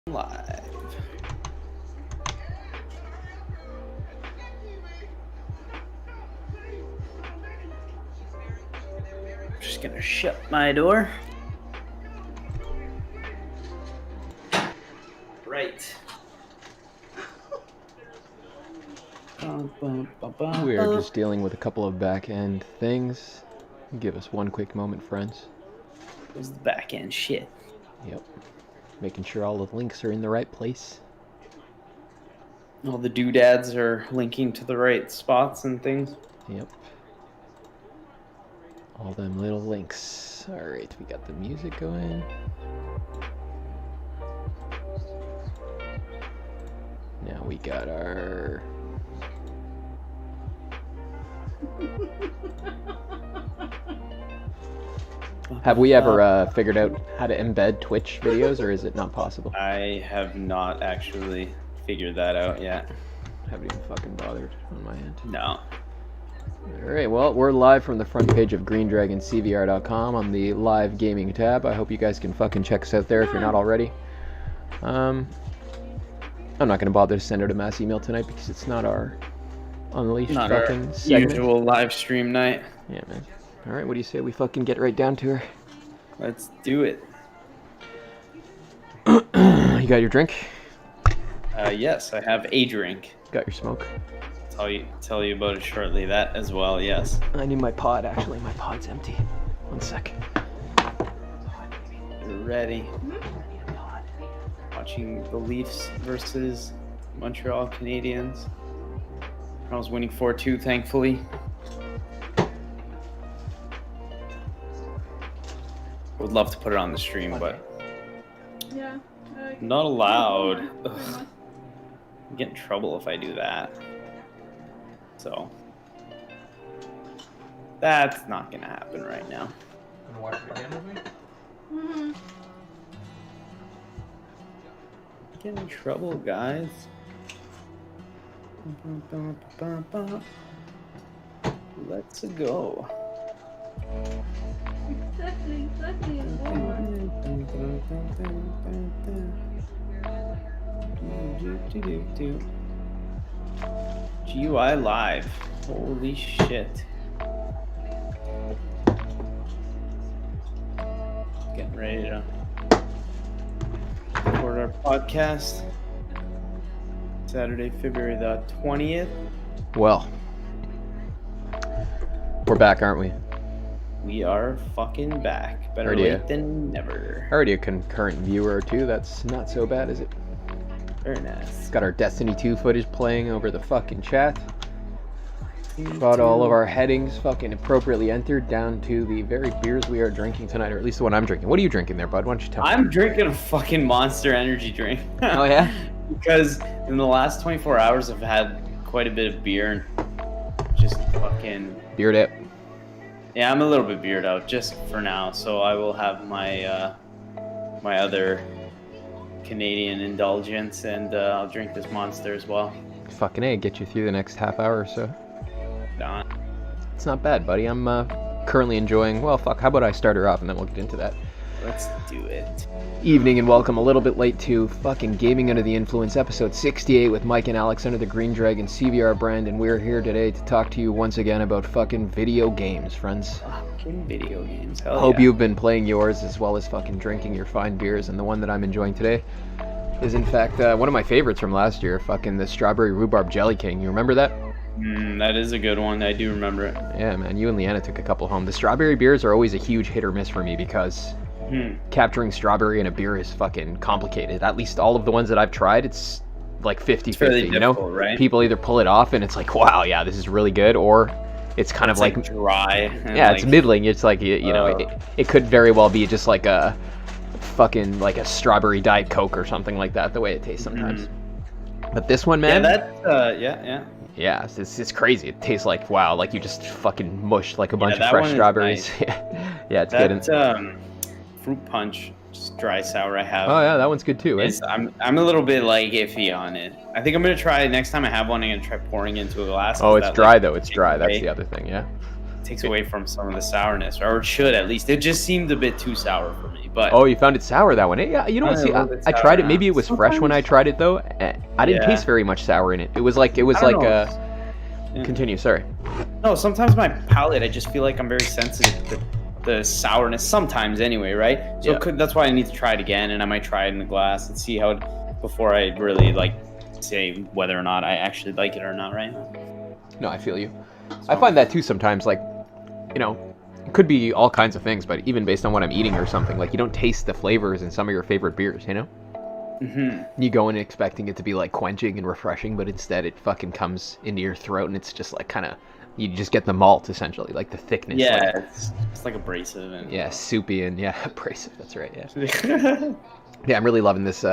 Live. Just gonna shut my door. Right. We are just dealing with a couple of back-end things. Give us one quick moment, friends. This is the back end shit. Yep. Making sure all the links are in the right place. All the doodads are linking to the right spots and things. Yep. All them little links. Alright, we got the music going. Now we got our... Have we ever figured out how to embed Twitch videos, or is it not possible? I have not actually figured that out yet. Haven't even fucking bothered on my end. No. Alright, well, we're live from the front page of greendragoncvr.com on the live gaming tab. I hope you guys can fucking check us out there if you're not already. I'm not going to bother to send out a mass email tonight because it's not our Unleashed Not fucking our segment. usual live stream night. Yeah, man. Alright, what do you say we fucking get right down to her? Let's do it. You got your drink? Yes, I have a drink. Got your smoke? Tell you about it shortly. That as well, yes. I need my pod, actually. My pod's empty. One sec. You're ready. Watching the Leafs versus Montreal Canadiens. I was winning 4-2, thankfully. Would love to put it on the stream, but yeah, not allowed. Ugh. I get in trouble if I do that. So that's not gonna happen right now. Wanna watch it again with me? Mm-hmm. Get in trouble, guys. Let's go. Exactly. GUI live. Holy shit. Getting ready to record our podcast. Saturday, February the 20th. Well, we're back, aren't we? We are fucking back. Better Already late than never. Already a concurrent viewer or two. That's not so bad, is it? Very nice. Got our Destiny 2 footage playing over the fucking chat. Got all of our headings fucking appropriately entered down to the very beers we are drinking tonight, or at least the one I'm drinking. What are you drinking there, bud? Why don't you tell me? I'm drinking a fucking Monster Energy drink. Oh, yeah? Because in the last 24 hours, I've had quite a bit of beer and just fucking... Beard it. Yeah, I'm a little bit beard out just for now, so I will have my my other Canadian indulgence, and I'll drink this Monster as well. Fucking A, get you through the next half hour or so. Done. It's not bad, buddy. I'm currently enjoying... Well, fuck, how about I start her off and then we'll get into that. Let's do it. Evening and welcome a little bit late to fucking Gaming Under the Influence, episode 68 with Mike and Alex under the Green Dragon CVR brand, and we're here today to talk to you once again about fucking video games, friends. Fucking video games. Hell Hope yeah. you've been playing yours as well as fucking drinking your fine beers, and the one that I'm enjoying today is in fact one of my favorites from last year, fucking the Strawberry Rhubarb Jelly King. You remember that? That is a good one. I do remember it. Yeah, man, you and Leanna took a couple home. The strawberry beers are always a huge hit or miss for me because capturing strawberry in a beer is fucking complicated. At least all of the ones that I've tried, it's like 50-50, you know? Right? People either pull it off and it's like, wow, yeah, this is really good, or it's kind of like dry. Yeah, it's middling. It's like, you know, it could very well be just like a fucking, like a strawberry Diet Coke or something like that, the way it tastes sometimes. But this one, man. Yeah, it's crazy. It tastes like, wow, like you just fucking mushed like a bunch of fresh strawberries. Nice. Yeah, it's good. Fruit punch, just dry sour I have. Oh yeah, that one's good too. Eh? I'm a little bit like iffy on it. I think I'm gonna try next time I have one. I'm gonna try pouring into a glass. Oh, it's dry though. It's dry. That's the other thing. Yeah. It takes away from some of the sourness, or it should at least. It just seemed a bit too sour for me. But Oh, you found it sour, that one. Hey, yeah, you know what? See, I tried it. Maybe it was fresh when I tried it though. I didn't taste very much sour in it. It was like Continue. Sorry. No, sometimes my palate, I just feel like I'm very sensitive to the sourness. Sometimes, anyway, right? So that's why I need to try it again, and I might try it in the glass and see how it before I really like say whether or not I actually like it or not. Right? No, I feel you. I find that too sometimes. Like, you know, it could be all kinds of things, but even based on what I'm eating or something, like you don't taste the flavors in some of your favorite beers, you know? Mm-hmm. You go in expecting it to be like quenching and refreshing, but instead it fucking comes into your throat and it's just like kind of, you just get the malt essentially, like the thickness. Yeah, like, it's like abrasive. And, yeah, soupy and abrasive, that's right, yeah. Yeah, I'm really loving this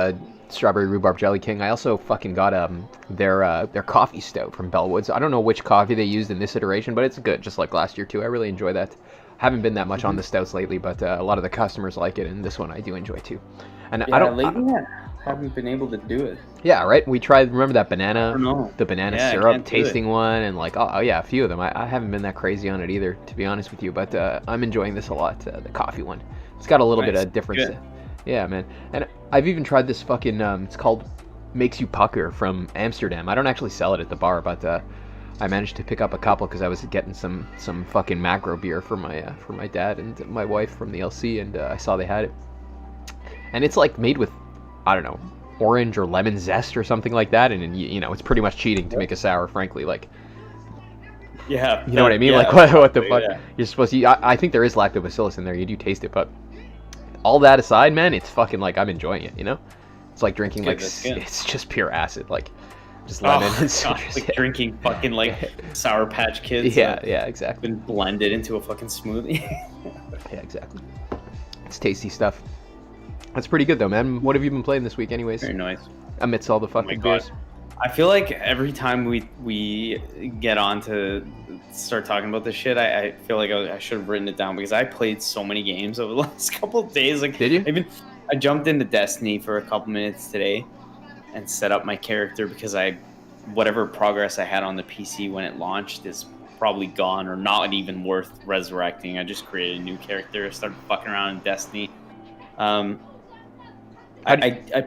strawberry rhubarb jelly king. I also fucking got their coffee stout from Bellwoods. I don't know which coffee they used in this iteration, but it's good, just like last year too. I really enjoy that. Haven't been that much on the stouts lately, but a lot of the customers like it, and this one I do enjoy too. And I haven't been able to do it. Yeah, right. We tried. Remember that banana, the banana syrup tasting one, and like oh yeah, a few of them. I haven't been that crazy on it either, to be honest with you. But I'm enjoying this a lot. The coffee one. It's got a little bit of difference. Good. Yeah, man. And I've even tried this fucking. It's called Makes You Pucker from Amsterdam. I don't actually sell it at the bar, but I managed to pick up a couple because I was getting some fucking macro beer for my dad and my wife from the LC, and I saw they had it. And it's like made with, I don't know, orange or lemon zest or something like that, and you know, it's pretty much cheating to make a sour, frankly. Like, yeah, you know what I mean? Like, what the fuck? Yeah. You're supposed to. I think there is lactobacillus in there. You do taste it, but all that aside, man, it's fucking like I'm enjoying it. You know, it's like drinking it's just pure acid, like just lemon and citrus. Like drinking fucking like Sour Patch Kids. Yeah, exactly. Been blended into a fucking smoothie. Yeah, exactly. It's tasty stuff. That's pretty good though, man. What have you been playing this week, anyways? Very nice. Amidst all the fucking beers. I feel like every time we get on to start talking about this shit, I feel like I should have written it down because I played so many games over the last couple of days. Like, did you? I jumped into Destiny for a couple minutes today and set up my character because whatever progress I had on the PC when it launched is probably gone or not even worth resurrecting. I just created a new character, started fucking around in Destiny. I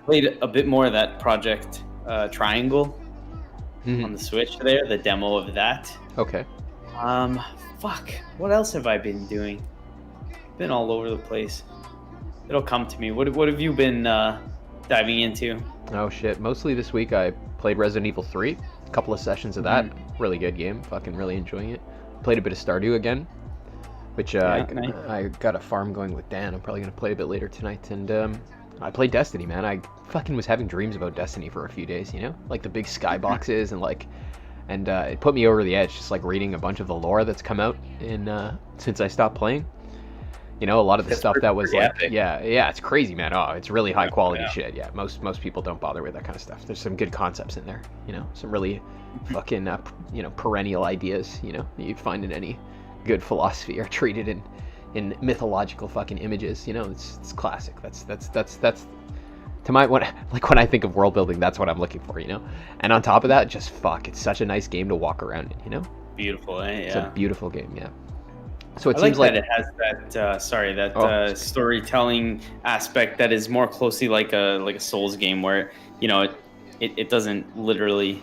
played a bit more of that Project Triangle on the Switch there, the demo of that. Okay. Fuck. What else have I been doing? Been all over the place. It'll come to me. What have you been diving into? Oh shit. Mostly this week I played Resident Evil 3. A couple of sessions of that. Really good game. Fucking really enjoying it. Played a bit of Stardew again. Which nice. I got a farm going with Dan. I'm probably going to play a bit later tonight. And I played Destiny, man. I fucking was having dreams about Destiny for a few days, you know? Like the big skyboxes and it put me over the edge, just like reading a bunch of the lore that's come out since I stopped playing. You know, a lot of the stuff that was like, epic. Yeah, it's crazy, man. Oh, it's really high quality shit. Yeah, most people don't bother with that kind of stuff. There's some good concepts in there, you know? Some really fucking, perennial ideas, you know, that you'd find in any good philosophy are treated in mythological fucking images, you know. It's classic. That's to my when I think of world building, that's what I'm looking for, you know. And on top of that, just it's such a nice game to walk around in, you know. Beautiful, eh? Yeah. It's a beautiful game, yeah. So it I seems like that it has that storytelling aspect that is more closely like a Souls game where, you know, it doesn't literally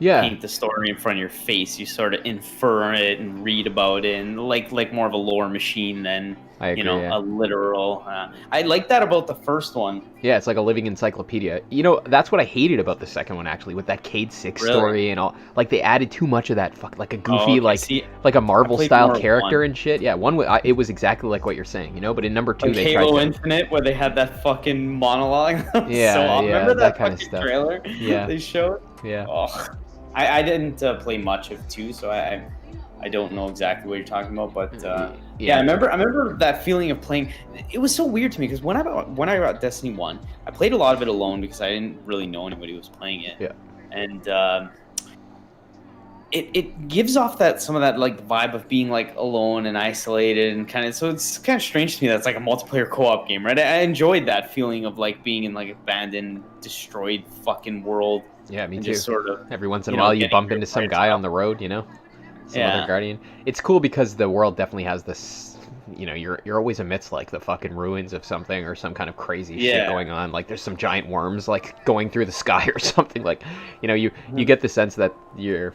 paint the story in front of your face. You sort of infer it and read about it, and like more of a lore machine than a literal. I like that about the first one. Yeah, it's like a living encyclopedia. You know, that's what I hated about the second one actually, with that Cade 6 story and all. Like they added too much of that like a goofy like a Marvel style character and shit. Yeah, it was exactly like what you're saying, you know. But in number 2, they tried Halo Infinite, where they had that fucking monologue. Remember that kind of stuff. Trailer? Yeah, they showed. Yeah. Oh. I didn't play much of 2, so I don't know exactly what you're talking about, but I remember that feeling of playing. It was so weird to me because when I got Destiny 1, I played a lot of it alone because I didn't really know anybody who was playing it. Yeah, and it gives off some of that like vibe of being like alone and isolated and kind of. So it's kind of strange to me that it's like a multiplayer co-op game, right? I enjoyed that feeling of like being in like abandoned, destroyed fucking world. Yeah, me too. Just sort of, every once in a while you bump into some guy on the road, you know, some other guardian. It's cool because the world definitely has this you're always amidst like the fucking ruins of something or some kind of crazy shit going on. Like there's some giant worms like going through the sky or something. Like, you get the sense that you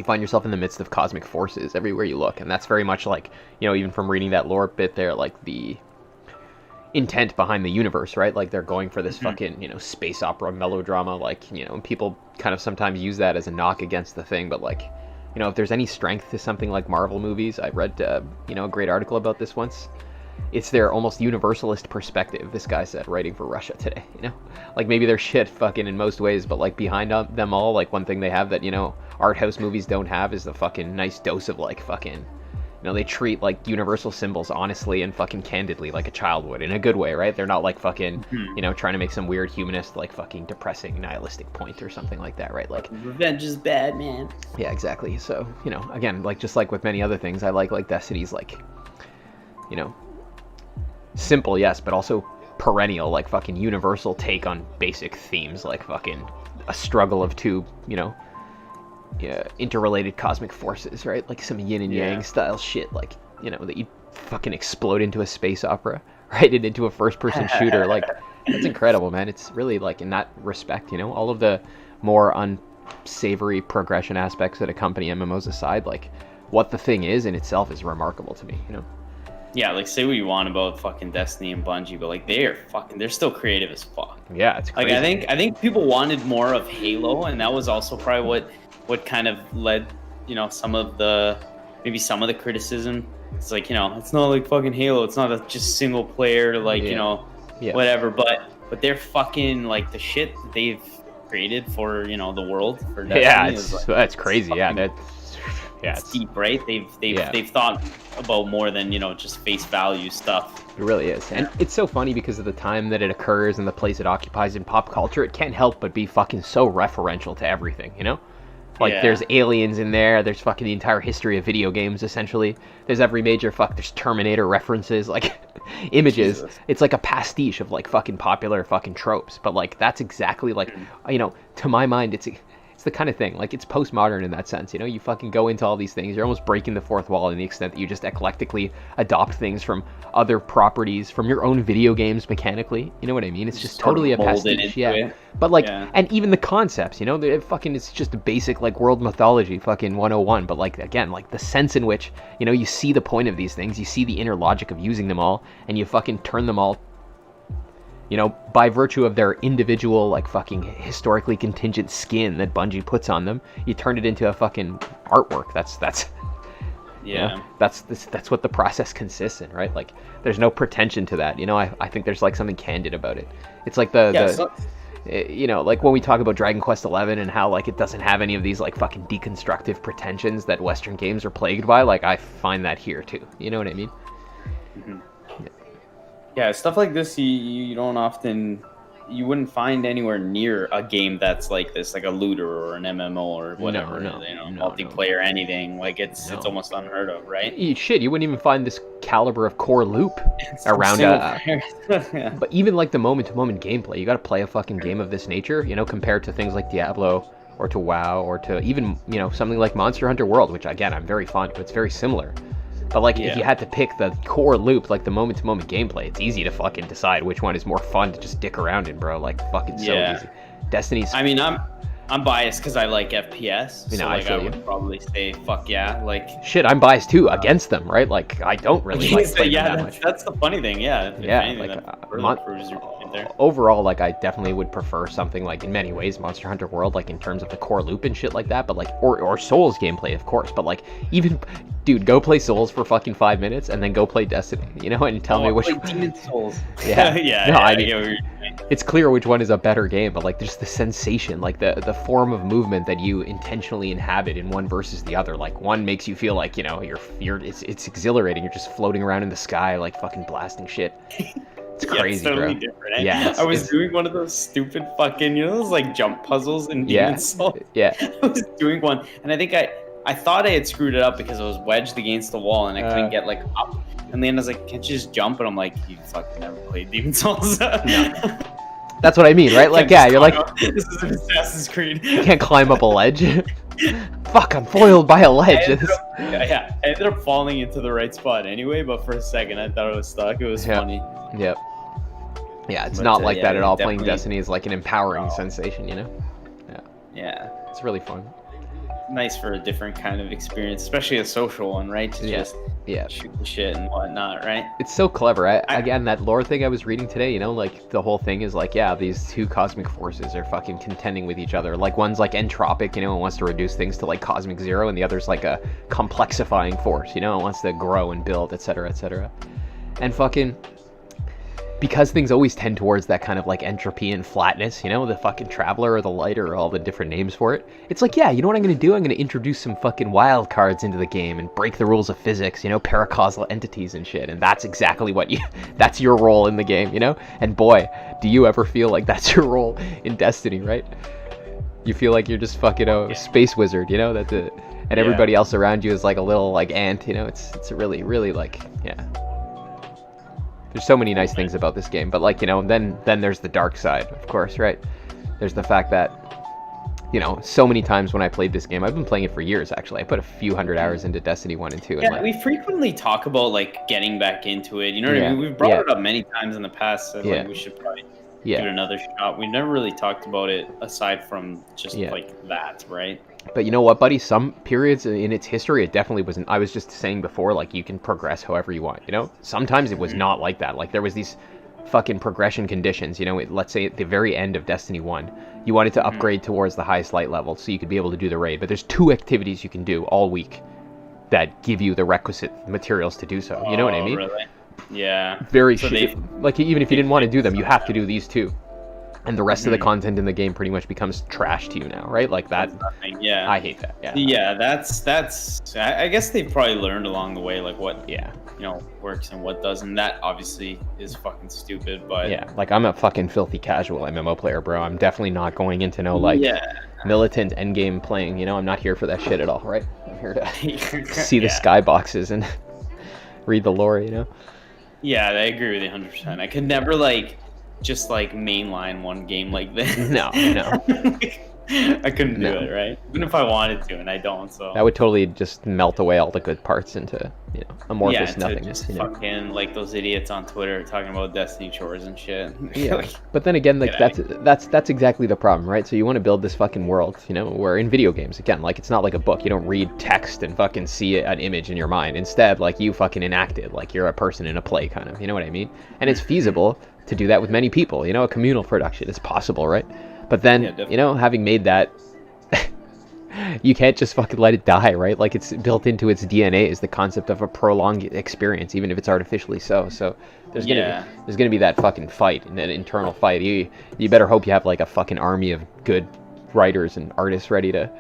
find yourself in the midst of cosmic forces everywhere you look, and that's very much like, even from reading that lore bit there, like the intent behind the universe, right? Like they're going for this fucking, space opera melodrama, like, and people kind of sometimes use that as a knock against the thing, but like, if there's any strength to something like Marvel movies, I read, a great article about this once. It's their almost universalist perspective, this guy said, writing for Russia Today, Like maybe they're shit fucking in most ways, but like behind them all, like one thing they have that, art house movies don't have is the fucking nice dose of like fucking, they treat like universal symbols honestly and fucking candidly like a child would, in a good way, right? They're not like fucking, trying to make some weird humanist, like fucking depressing nihilistic point or something like that, right? Like revenge is bad, man. Yeah, exactly. So, again, like just like with many other things, I like Destiny's like, simple, yes, but also perennial, like fucking universal take on basic themes, like fucking a struggle of two, interrelated cosmic forces, right? Like some yin and yang style shit, like, that you fucking explode into a space opera, right? And into a first person shooter. Like, that's incredible, man. It's really like, in that respect, all of the more unsavory progression aspects that accompany MMOs aside, like what the thing is in itself is remarkable to me, Yeah, like say what you want about fucking Destiny and Bungie, but like they're still creative as fuck. Yeah, it's crazy. Like I think people wanted more of Halo, and that was also probably what kind of led, some of the criticism. It's like, it's not like fucking Halo. It's not just single player, like, whatever. But they're fucking like the shit that they've created for, the world. For Destiny that's crazy. It's deep, right? They've thought about more than, just face value stuff. It really is. And it's so funny because of the time that it occurs and the place it occupies in pop culture. It can't help but be fucking so referential to everything, Like, there's aliens in there, there's fucking the entire history of video games, essentially. There's every major there's Terminator references, like, images. Jesus. It's like a pastiche of, like, fucking popular fucking tropes. But, like, that's exactly, like, to my mind, it's the kind of thing, like, it's postmodern in that sense, you fucking go into all these things, you're almost breaking the fourth wall in the extent that you just eclectically adopt things from other properties, from your own video games mechanically, you know what I mean? It's just totally a pastiche, but like, and even the concepts, it's just a basic, like, world mythology fucking 101, but like, again, like, the sense in which, you see the point of these things, you see the inner logic of using them all, and you fucking turn them all, by virtue of their individual, like, fucking historically contingent skin that Bungie puts on them, you turn it into a fucking artwork. That's that's what the process consists in, right? Like, there's no pretension to that, I think there's, like, something candid about it. It's like like when we talk about Dragon Quest 11 and how, like, it doesn't have any of these, like, fucking deconstructive pretensions that Western games are plagued by, like, I find that here too, you know what I mean? Yeah, stuff like this you don't often, you wouldn't find anywhere near a game that's like this, like a looter or an MMO or whatever, multiplayer, anything. Like, it's almost unheard of, right? You wouldn't even find this caliber of core loop around But even like the moment-to-moment gameplay, you got to play a fucking game of this nature, compared to things like Diablo or to WoW or to even, something like Monster Hunter World, which, again, I'm very fond of. It's very similar. But, like, if you had to pick the core loop, like the moment-to-moment gameplay, it's easy to fucking decide which one is more fun to just dick around in, bro. Like, fucking so easy. Destiny's... I mean, I'm biased because I like FPS, so like, I would probably say fuck yeah. Like, shit, I'm biased too against them, right? Like, I don't really like playing them that much. That's the funny thing, overall, like, I definitely would prefer something like, in many ways, Monster Hunter World, like, in terms of the core loop and shit like that, but like, or Souls gameplay, of course, but like, even, dude, go play Souls for fucking 5 minutes and then go play Destiny, and tell me which one. Demon Souls. It's clear which one is a better game, but like, there's the sensation, like the form of movement that you intentionally inhabit in one versus the other. Like, one makes you feel like, it's exhilarating. You're just floating around in the sky, like fucking blasting shit. It's crazy, it's totally bro. Different, eh? Yeah, I was doing one of those stupid fucking, those like jump puzzles in Demon Souls. Yeah. I was doing one, and I think I thought I had screwed it up because I was wedged against the wall and I couldn't get like up. And then I was like, can't you just jump? And I'm like, you fucking never played Demon Souls. No. That's what I mean, right? Like, you're like, this is Assassin's Creed. You can't climb up a ledge. fuck, I'm foiled by a ledge. I ended up falling into the right spot anyway, but for a second I thought I was stuck. It was funny. Yep. Yeah, it's not like that at all. Playing Destiny is like an empowering sensation, you know? Yeah. It's really fun. Nice for a different kind of experience, especially a social one, right? To just shoot the shit and whatnot, right? It's so clever. Again, that lore thing I was reading today, you know, like the whole thing is like, yeah, these two cosmic forces are fucking contending with each other. Like one's like entropic, you know, and wants to reduce things to like cosmic zero, and the other's like a complexifying force, you know, and wants to grow and build, etc., etc. And fucking, because things always tend towards that kind of like entropy and flatness, you know, the fucking traveler or the light or all the different names for it. It's like, yeah, you know what I'm going to do? I'm going to introduce some fucking wild cards into the game and break the rules of physics, you know, paracausal entities and shit. And that's exactly what that's your role in the game, you know? And boy, do you ever feel like that's your role in Destiny, right? You feel like you're just fucking a space wizard, you know? That's it. And everybody else around you is like a little like ant, you know? It's really, really like, yeah. There's so many nice things about this game, but like, you know, then there's the dark side, of course, right? There's the fact that, you know, so many times when I played this game, I've been playing it for years, actually. I put a few hundred hours into Destiny 1 and 2. Yeah, and like, we frequently talk about, like, getting back into it. You know what I mean? We've brought it up many times in the past, so like, we should probably give it another shot. We've never really talked about it aside from just, like, that, right? But you know what, buddy? Some periods in its history, it definitely wasn't. I was just saying before, like, you can progress however you want, you know? Sometimes it was not like that. Like, there was these fucking progression conditions, you know? Let's say at the very end of Destiny 1, you wanted to upgrade towards the highest light level so you could be able to do the raid. But there's 2 activities you can do all week that give you the requisite materials to do so. You know what I mean? Really? Yeah. Very like, even if you didn't want to do them, you have to do these 2. And the rest of the content in the game pretty much becomes trash to you now, right? Like that. Yeah. I hate that. Yeah. Yeah, that's. I guess they've probably learned along the way, like what you know works and what doesn't. That obviously is fucking stupid, but yeah, like I'm a fucking filthy casual MMO player, bro. I'm definitely not going into no like militant endgame playing. You know, I'm not here for that shit at all, right? I'm here to see the skyboxes and read the lore. You know. Yeah, I agree with you 100%. I could never just like mainline one game like this. No. I couldn't do it, right? Even if I wanted to, and I don't. So that would totally just melt away all the good parts into, you know, amorphous nothingness. Just fucking like those idiots on Twitter talking about Destiny chores and shit. Yeah, but then again, like that's exactly the problem, right? So you want to build this fucking world, you know, where in video games, again, like it's not like a book. You don't read text and fucking see an image in your mind. Instead, like you fucking enact it, like you're a person in a play, kind of. You know what I mean? And it's feasible to do that with many people. You know, a communal production is possible, right? But then, you know, having made that, you can't just fucking let it die, right? Like it's built into its DNA is the concept of a prolonged experience, even if it's artificially so. So there's gonna be that fucking fight, and that internal fight. You better hope you have like a fucking army of good writers and artists ready to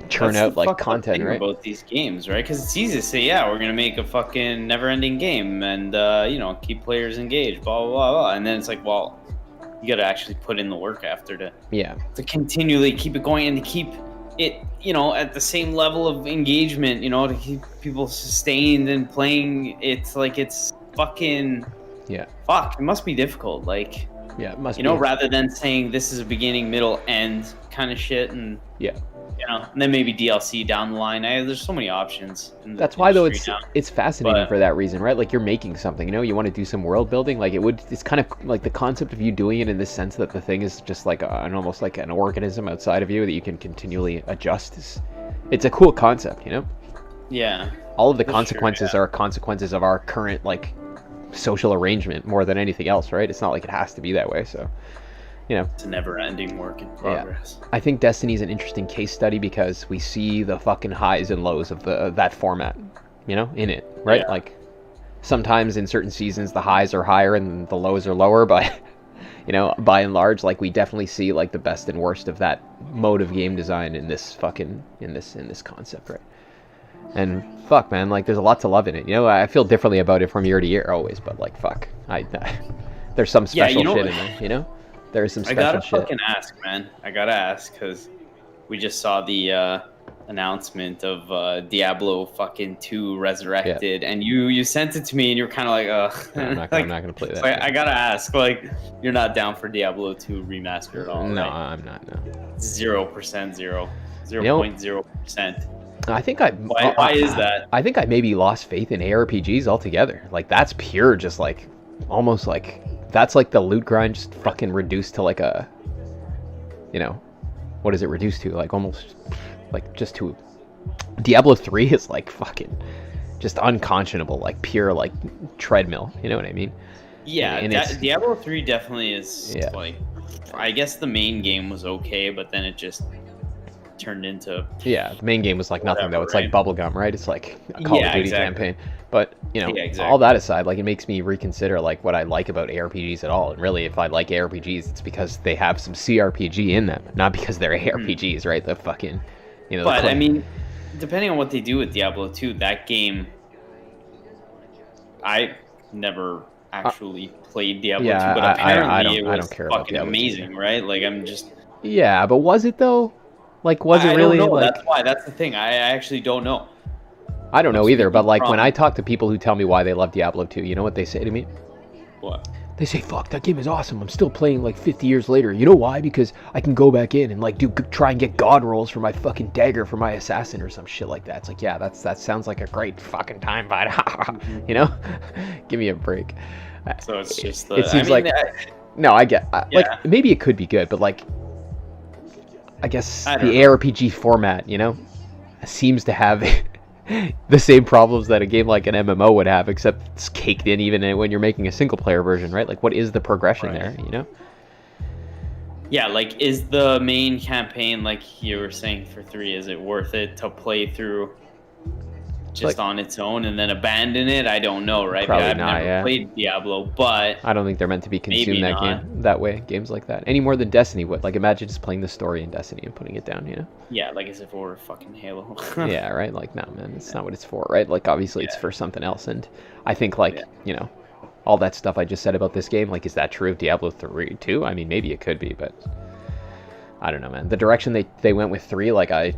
churn out like content, right? About these games, right? Because it's easy to say, yeah, we're gonna make a fucking never-ending game and you know, keep players engaged, blah blah blah blah, and then it's like, well, you got to actually put in the work after to continually keep it going and to keep it, you know, at the same level of engagement, you know, to keep people sustained and playing. It's like it's fucking fuck. It must be difficult, like it must, you know, rather than saying this is a beginning, middle, end kind of shit, and you know, and then maybe DLC down the line. There's so many options. That's why, though, it's fascinating for that reason, right? Like, you're making something, you know, you want to do some world building. Like, it's kind of like the concept of you doing it in this sense that the thing is just like almost like an organism outside of you that you can continually adjust. It's a cool concept, you know? Yeah. All of the consequences are consequences of our current, like, social arrangement more than anything else, right? It's not like it has to be that way, so... You know, it's a never-ending work in progress. I think Destiny is an interesting case study because we see the fucking highs and lows of that format, you know, in it, right? Like, sometimes in certain seasons the highs are higher and the lows are lower, but, you know, by and large, like, we definitely see, like, the best and worst of that mode of game design in this fucking, in this concept, right? And, fuck, man, like, there's a lot to love in it, you know? I feel differently about it from year to year always, but, like, fuck, there's some special shit in there, you know? There's some special shit. I gotta fucking ask, man. I gotta ask, because we just saw the announcement of Diablo fucking 2 Resurrected, and you sent it to me, and you're kind of like, I'm not gonna play that. So I gotta ask, like, you're not down for Diablo 2 remaster at all? No, right? I'm not. No. 0%, 0.0%. I think Why is that? I think I maybe lost faith in ARPGs altogether. Like, that's pure, just like almost like that's like the loot grind just fucking reduced to like a, what is it reduced to? Like almost like just to Diablo 3 is like fucking just unconscionable, like pure like treadmill. You know what I mean? Yeah, and Diablo 3 definitely is like, I guess the main game was okay, but then it just turned into the main game was like nothing though. It's like bubblegum, right? It's like a Call of Duty campaign. But all that aside, like, it makes me reconsider like what I like about ARPGs at all. And really, if I like ARPGs, it's because they have some CRPG in them, not because they're ARPGs, right? The fucking But I mean, depending on what they do with Diablo 2, that game, I never actually played Diablo 2, but apparently it was fucking amazing, right? Like, I'm just... Yeah, but was it though? Like, was it really? I don't know. Like, that's the thing. I actually don't know. I don't know either, but like when I talk to people who tell me why they love Diablo 2, you know what they say to me? What? They say, fuck, that game is awesome. I'm still playing like 50 years later. You know why? Because I can go back in and like try and get god rolls for my fucking dagger for my assassin or some shit like that. It's like, yeah, that sounds like a great fucking time, but give me a break. So it's just it seems no, I get like maybe it could be good, but like I guess the ARPG format, seems to have the same problems that a game like an MMO would have, except it's caked in even when you're making a single player version, right? Like, what is the progression there, Yeah, like, is the main campaign, like you were saying for 3, is it worth it to play through just on its own and then abandon it? I don't know, right? Probably I've not, never played Diablo, but I don't think they're meant to be consumed that way. Games like that, any more than Destiny would. Like, imagine just playing the story in Destiny and putting it down, Yeah, like as if it were fucking Halo. Yeah, right. Like, no, man, it's not what it's for, right? Like, obviously, it's for something else. And I think, like, all that stuff I just said about this game, like, is that true of Diablo 3 too? I mean, maybe it could be, but I don't know, man. The direction they went with 3, like, 3,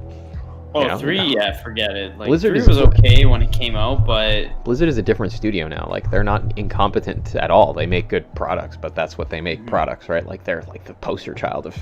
forget it. Like, Blizzard 3 was okay when it came out, but Blizzard is a different studio now. Like, they're not incompetent at all. They make good products, but that's what they make products, right? Like, they're like the poster child of,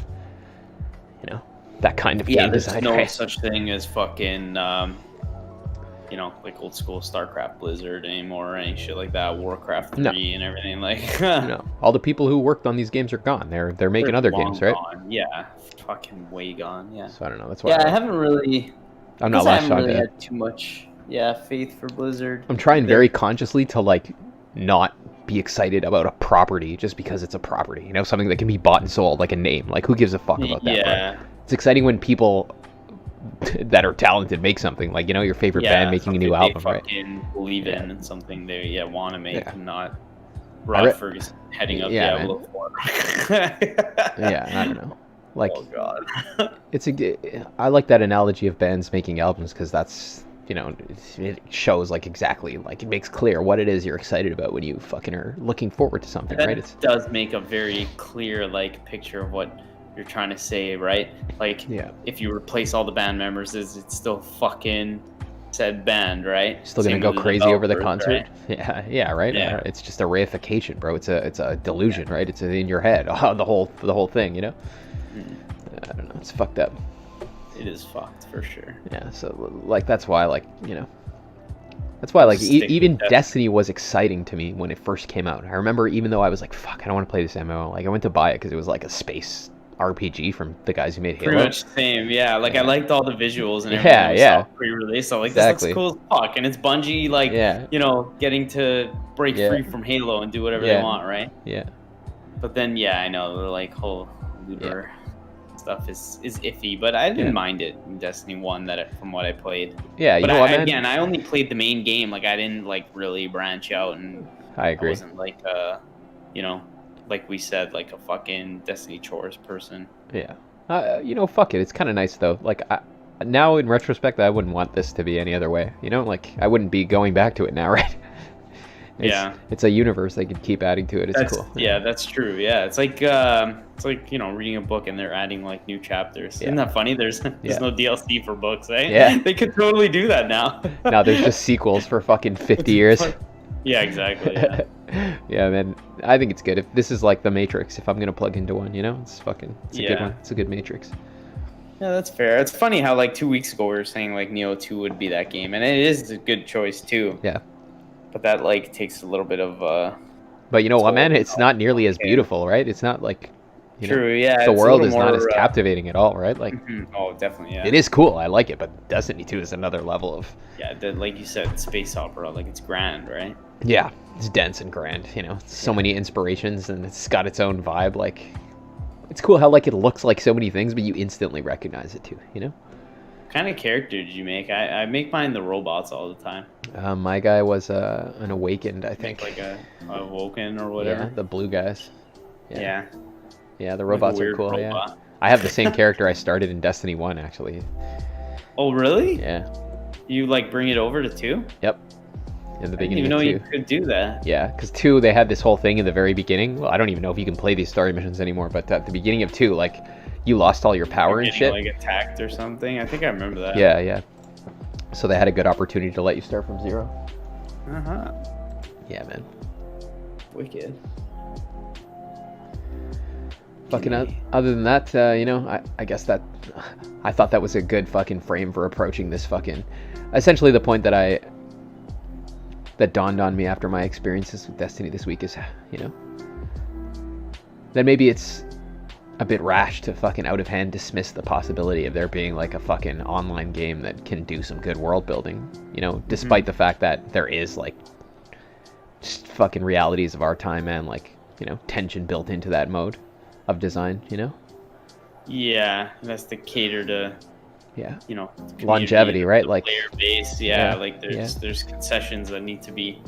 that kind of game design. There's no such thing as fucking, like old school StarCraft Blizzard anymore or any shit like that. Warcraft 3 and everything. Like, no, all the people who worked on these games are gone. They're making other games, right? Gone. Yeah, fucking way gone. Yeah. So I don't know. That's why. Yeah, I haven't really. I'm not I haven't really had too much. Yeah, faith for Blizzard. I'm trying very consciously to like not be excited about a property just because it's a property. Something that can be bought and sold, like a name. Like, who gives a fuck about that? Yeah. Right? It's exciting when people that are talented make something, like, your favorite band making a new album, right? Believe in and something they want to make, and not Rod Ferguson heading up Diablo 4. Yeah, I don't know. Like, oh god. I like that analogy of bands making albums, because that's, it shows like exactly, like, it makes clear what it is you're excited about when you fucking are looking forward to something, right? It does make a very clear like picture of what you're trying to say, right? Like, if you replace all the band members, it's still fucking said band, right? Still gonna go crazy over the concert, right? Right. Yeah. It's just a reification, bro. It's a delusion, right? It's in your head, the whole thing, I don't know. It's fucked up. It is fucked for sure. Yeah. So like that's why even Destiny was exciting to me when it first came out. I remember, even though I was like, fuck, I don't want to play this MMO. Like, I went to buy it because it was like a space RPG from the guys who made Halo. Pretty much the same, yeah. Like, I liked all the visuals and everything. Pre-release, so like, this looks cool as fuck, and it's Bungie, like, getting to break free from Halo and do whatever they want, right? Yeah. But then, I know the like whole looter stuff is iffy, but I didn't mind it in Destiny 1 from what I played. Yeah, but I only played the main game. Like, I didn't like really branch out, and I agree. I wasn't like like we said, like a fucking Destiny chores person. Yeah. Fuck it. It's kind of nice though. Like, now in retrospect, I wouldn't want this to be any other way. Like, I wouldn't be going back to it now, right? It's a universe they could keep adding to it. It's cool. Yeah, that's true. Yeah, it's like reading a book and they're adding like new chapters. Isn't that funny? There's no DLC for books, eh? Yeah, they could totally do that now. Now there's just sequels for fucking 50 years. Yeah, exactly. Yeah. Yeah, man. I think it's good. If this is like the Matrix, if I'm gonna plug into one, it's a good one. It's a good Matrix. Yeah, that's fair. It's funny how like 2 weeks ago we were saying like Neo 2 would be that game, and it is a good choice too. Yeah. But that like takes a little bit of But you know what, man? It's not nearly as beautiful, right? It's not like true, yeah. The world is not as captivating at all, right? Like oh, definitely, yeah. It is cool. I like it, but Destiny 2 is another level of like you said, space opera, like it's grand, right? Yeah, it's dense and grand, so many inspirations, and it's got its own vibe. Like, it's cool how like it looks like so many things, but you instantly recognize it too, What kind of character did you make? I make mine the robots all the time. My guy was an Awakened, I think. Like a Awoken or whatever. Yeah, the blue guys. Yeah. Yeah, the robots are cool. Robot. Yeah, I have the same character I started in Destiny 1, actually. Oh, really? Yeah. You like bring it over to 2? Yep. In the beginning. I didn't even know you could do that. Yeah, because 2, they had this whole thing in the very beginning. Well, I don't even know if you can play these story missions anymore, but at the beginning of 2, like, you lost all your power and shit. Like attacked or something. I think I remember that. Yeah. So they had a good opportunity to let you start from 0. Yeah, man. Wicked. Fucking other than that, I guess that I thought that was a good fucking frame for approaching this fucking. Essentially, the point that dawned on me after my experiences with Destiny this week is, that maybe it's a bit rash to fucking out of hand dismiss the possibility of there being like a fucking online game that can do some good world building, despite the fact that there is like just fucking realities of our time, man, like, tension built into that mode of design, Yeah, that's to cater to longevity, right? Like player base, like there's concessions that need to be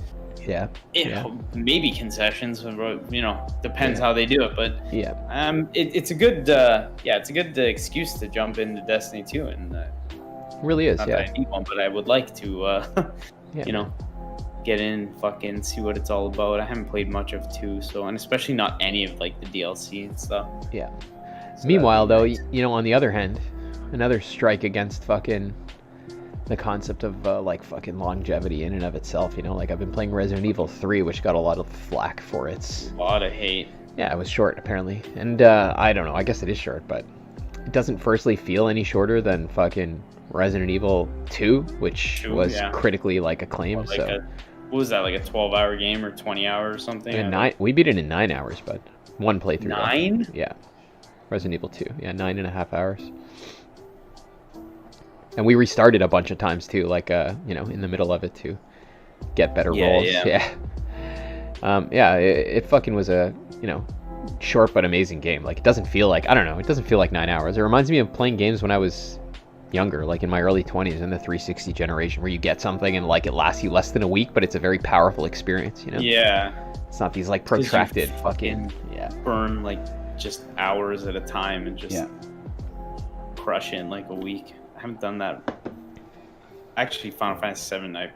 maybe concessions, depends how they do it, but it's a good excuse to jump into Destiny 2, and really is, not that I need one, but I would like to get in, fucking see what it's all about. I haven't played much of 2, and especially not any of like the DLC and stuff. Yeah. So meanwhile, though, on the other hand, another strike against fucking the concept of like fucking longevity in and of itself. Like I've been playing Resident Evil 3, which got a lot of flack for its. A lot of hate. Yeah, it was short apparently, and I don't know. I guess it is short, but it doesn't firstly feel any shorter than fucking Resident Evil 2, which was critically like acclaimed. What was that, like a 12-hour game or 20 hours or something? And we beat it in 9 hours, but one playthrough. 9? Yeah. Resident Evil 2. Yeah, 9.5 hours. And we restarted a bunch of times too, like in the middle of it to get better rolls. Yeah. It fucking was a short but amazing game. Like it doesn't feel like 9 hours. It reminds me of playing games when I was younger, like in my early 20s in the 360 generation, where you get something and like it lasts you less than a week, but it's a very powerful experience. Yeah. It's not these like protracted fucking burn like just hours at a time and just crush in like a week. I haven't done that. Actually, Final Fantasy VII, I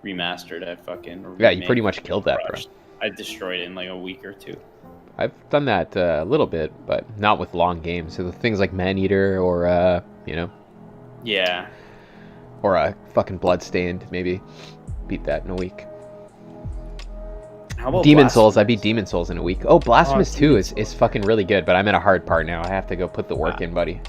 remastered. You pretty much killed that, bro. I destroyed it in like a week or 2. I've done that a little bit, but not with long games. So the things like Maneater or yeah, or a fucking Bloodstained, maybe beat that in a week. How about Demon Souls? I beat Demon Souls in a week. Oh, Blasphemous 2 is fucking really good, but I'm in a hard part now. I have to go put the work in, buddy.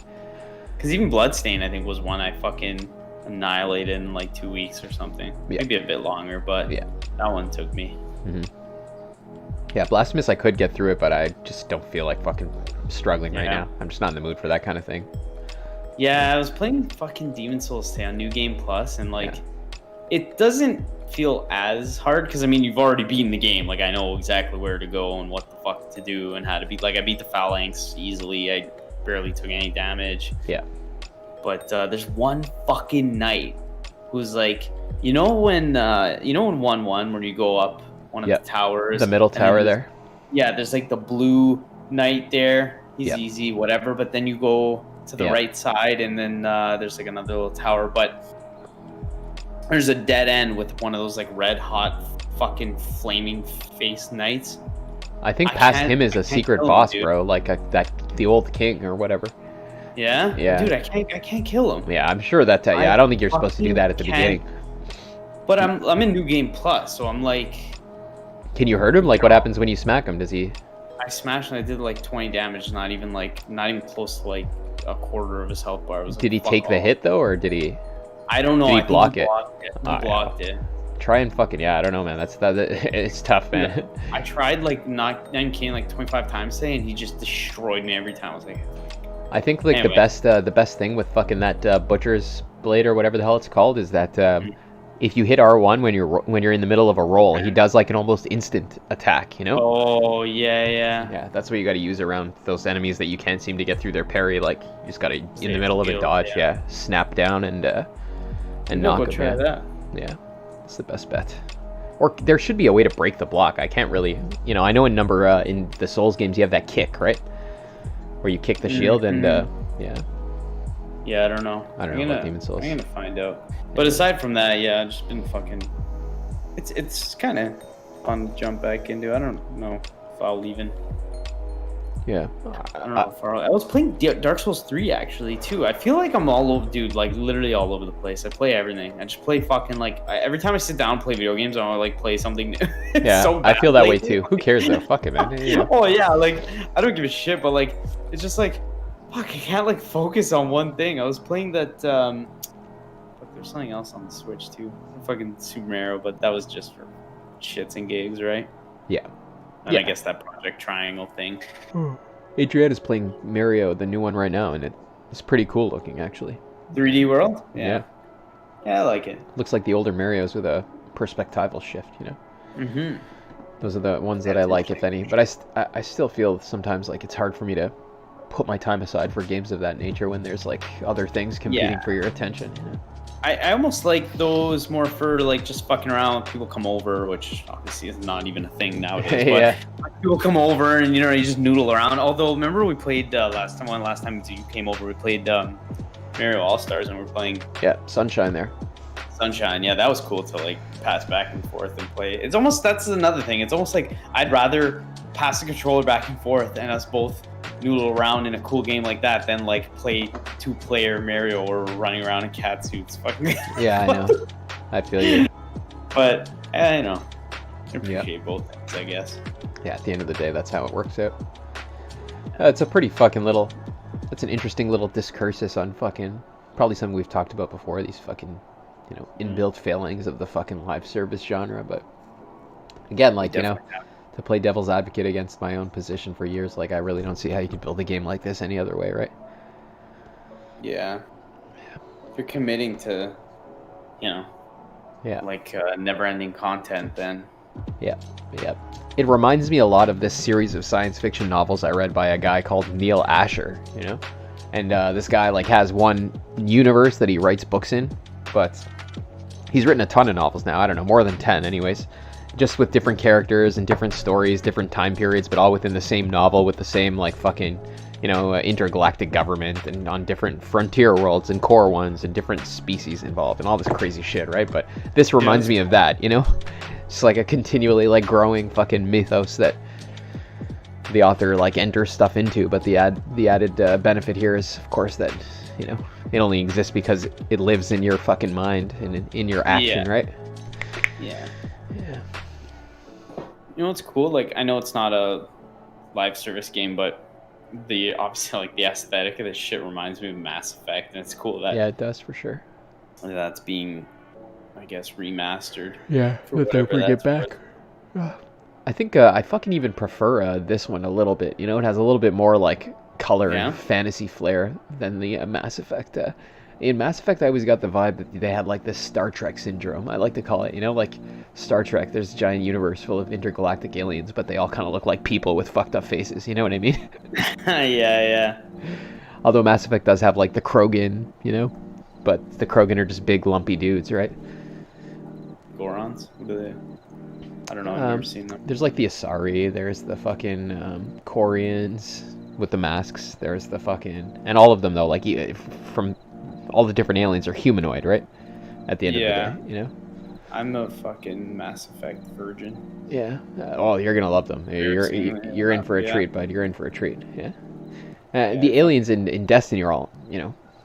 Because even Bloodstained, I think, was one I fucking annihilated in like 2 weeks or something. Maybe a bit longer, but that one took me. Mm-hmm. Yeah, Blasphemous, I could get through it, but I just don't feel like fucking struggling right now. I'm just not in the mood for that kind of thing. Yeah, I was playing fucking Demon Souls today on New Game Plus, and like, it doesn't feel as hard, because I mean, you've already beaten the game. Like, I know exactly where to go and what the fuck to do and how to beat. Like, I beat the Phalanx easily. I barely took any damage. Yeah. But there's one fucking knight who's like, when 1-1 when you go up one of the towers, the middle tower there. Yeah, there's like the blue knight there. He's easy, whatever. But then you go to the right side, and then there's like another little tower. But there's a dead end with one of those like red hot fucking flaming face knights. I think past him is a secret boss, bro. Like the old king or whatever. Yeah. Yeah. Dude, I can't kill him. Yeah, I'm sure that. Yeah, I don't think you're supposed to do that at the beginning. But I'm in New Game Plus, so I'm like. Can you hurt him? Like, what happens when you smack him? Does he? I smashed and I did like 20 damage. Not even close to like a quarter of his health bar. Did he take the hit though, or did he? I don't know. Did he block it? He blocked it. Try and fucking I don't know, man. It's tough, man. I tried like knocking Kane like 25 times today, and he just destroyed me every time. I was like. I think like anyway. the best thing with fucking that butcher's blade or whatever the hell it's called is that if you hit R1 when you're in the middle of a roll, he does like an almost instant attack, you know? Oh yeah. Yeah, that's what you got to use around those enemies that you can't seem to get through their parry. Like you just got to in the middle of a dodge, snap down and knock him. Try that. Yeah, it's the best bet. Or there should be a way to break the block. I can't really, I know in the Souls games you have that kick, right? Where you kick the shield and yeah. Yeah, I don't know. I don't know about Demon Souls. I'm gonna find out. But aside from that, yeah, I've just been fucking. It's kind of fun to jump back into. I don't know if I'll even. Yeah. I don't know how far. I was playing Dark Souls 3 actually too. I feel like I'm all over, dude. Like literally all over the place. I play everything. I just play fucking every time I sit down and play video games, I want to like play something new. Yeah, so I feel that way too. Who cares though? Fuck it, man. Yeah. Oh yeah, like I don't give a shit, but like it's just like, fuck, I can't like focus on one thing. I was playing that. But there's something else on the Switch too. Fucking Super Mario, but that was just for shits and gigs, right? Yeah. And I guess that Project Triangle thing. Adriana's playing Mario, the new one right now, and it's pretty cool looking, actually. 3D World? Yeah. Yeah, I like it. Looks like the older Marios with a perspectival shift, Mm-hmm. Those are the ones that I like, if any. But I still feel sometimes like it's hard for me to put my time aside for games of that nature when there's like other things competing for your attention. I almost like those more for like just fucking around. People come over, which obviously is not even a thing nowadays. But people come over and you just noodle around. Although remember we played last time you came over, we played Mario All Stars and we're playing. Yeah, Sunshine there. Sunshine, yeah, that was cool to like pass back and forth and play. It's almost that's another thing. It's almost like I'd rather pass the controller back and forth and us both noodle around in a cool game like that than like play 2-player Mario or running around in cat suits. Fucking yeah, I know. I feel you. But I know. I appreciate both things, I guess. Yeah, at the end of the day, that's how it works out. It's a pretty fucking little. It's an interesting little discursus on fucking probably something we've talked about before. These fucking inbuilt failings of the fucking live service genre. But again, like to play devil's advocate against my own position for years, like I really don't see how you could build a game like this any other way, right? Yeah. If you're committing to, like never-ending content, then. Yeah. It reminds me a lot of this series of science fiction novels I read by a guy called Neil Asher, and this guy like has one universe that he writes books in, but he's written a ton of novels now. I don't know, more than 10 anyways. Just with different characters and different stories, different time periods, but all within the same novel with the same like fucking, intergalactic government and on different frontier worlds and core ones and different species involved and all this crazy shit, right? But this reminds me of that, It's like a continually like growing fucking mythos that the author like enters stuff into, but the added benefit here is of course that, it only exists because it lives in your fucking mind and in your action, right? Yeah. You know what's cool? Like, I know it's not a live service game, but obviously like the aesthetic of this shit reminds me of Mass Effect, and it's cool that it does for sure. That's being, I guess, remastered. Yeah, let them bring it back. I think I fucking even prefer this one a little bit. It has a little bit more like color and fantasy flair than the Mass Effect. In Mass Effect, I always got the vibe that they had like this Star Trek syndrome. I like to call it, like Star Trek. There's a giant universe full of intergalactic aliens, but they all kind of look like people with fucked up faces. You know what I mean? Yeah. Although Mass Effect does have like the Krogan, but the Krogan are just big lumpy dudes, right? Gorons? What are they? I don't know. I've never seen them. There's like the Asari. There's the fucking Quarians with the masks. There's the fucking, and all of them though, like from all the different aliens are humanoid, right? At the end of the day, I'm a fucking Mass Effect virgin. Yeah. Oh, you're gonna love them. You're in for a treat, bud. You're in for a treat. Yeah. The aliens in Destiny are all,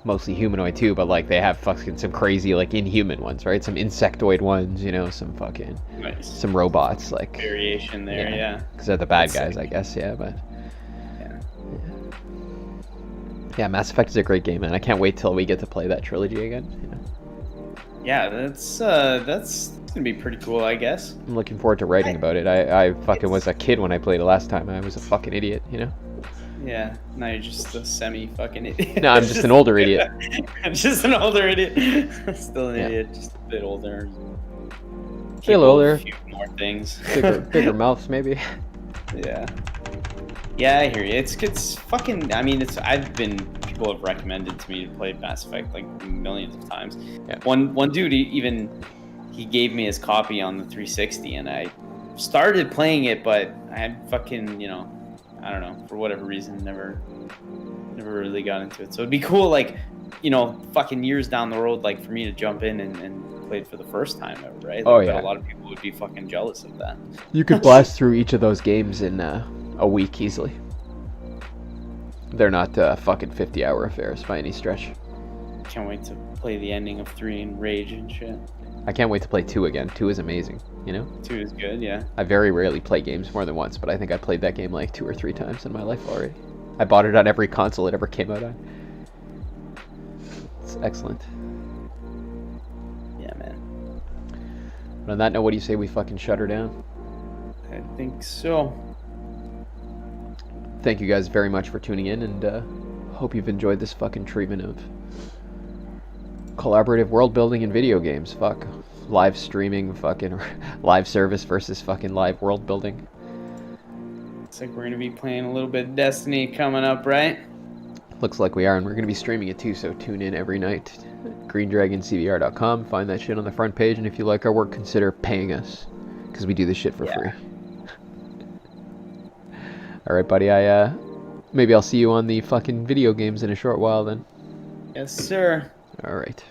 mostly humanoid too, but like they have fucking some crazy like inhuman ones, right? Some insectoid ones, some fucking some robots like variation there, yeah. Because they're the bad guys, I guess, yeah. But yeah, Mass Effect is a great game, man. I can't wait till we get to play that trilogy again. Yeah, that's gonna be pretty cool, I guess. I'm looking forward to writing about it. I fucking was a kid when I played it last time. I was a fucking idiot, Yeah, now you're just a semi-fucking idiot. No, I'm just an older idiot. Just an older idiot. Still an idiot, just a bit older. A bit older. A few more things. Bigger mouths, maybe. Yeah. Yeah, I hear you. It's fucking. I mean, people have recommended to me to play Mass Effect like millions of times. Yeah. One dude he gave me his copy on the 360, and I started playing it, but I fucking I don't know, for whatever reason, never really got into it. So it'd be cool, like, fucking years down the road, like for me to jump in and play it for the first time ever, right? Like, oh yeah. But a lot of people would be fucking jealous of that. You could blast through each of those games in a week easily. They're not fucking 50-hour affairs by any stretch. Can't wait to play the ending of 3 and rage and shit. I can't wait to play 2 again. 2 is amazing, 2 is good, yeah. I very rarely play games more than once, but I think I played that game like 2 or 3 times in my life already. I bought it on every console it ever came out on. It's excellent. Yeah, man. But on that note, what do you say we fucking shut her down? I think so. Thank you guys very much for tuning in, and hope you've enjoyed this fucking treatment of collaborative world building in video games. Fuck. Live streaming, fucking live service versus fucking live world building. Looks like we're going to be playing a little bit of Destiny coming up, right? Looks like we are, and we're going to be streaming it too, so tune in every night. greendragoncbr.com. Find that shit on the front page, and if you like our work, consider paying us, because we do this shit for free. Alright, buddy, maybe I'll see you on the fucking video games in a short while then. Yes, sir. Alright.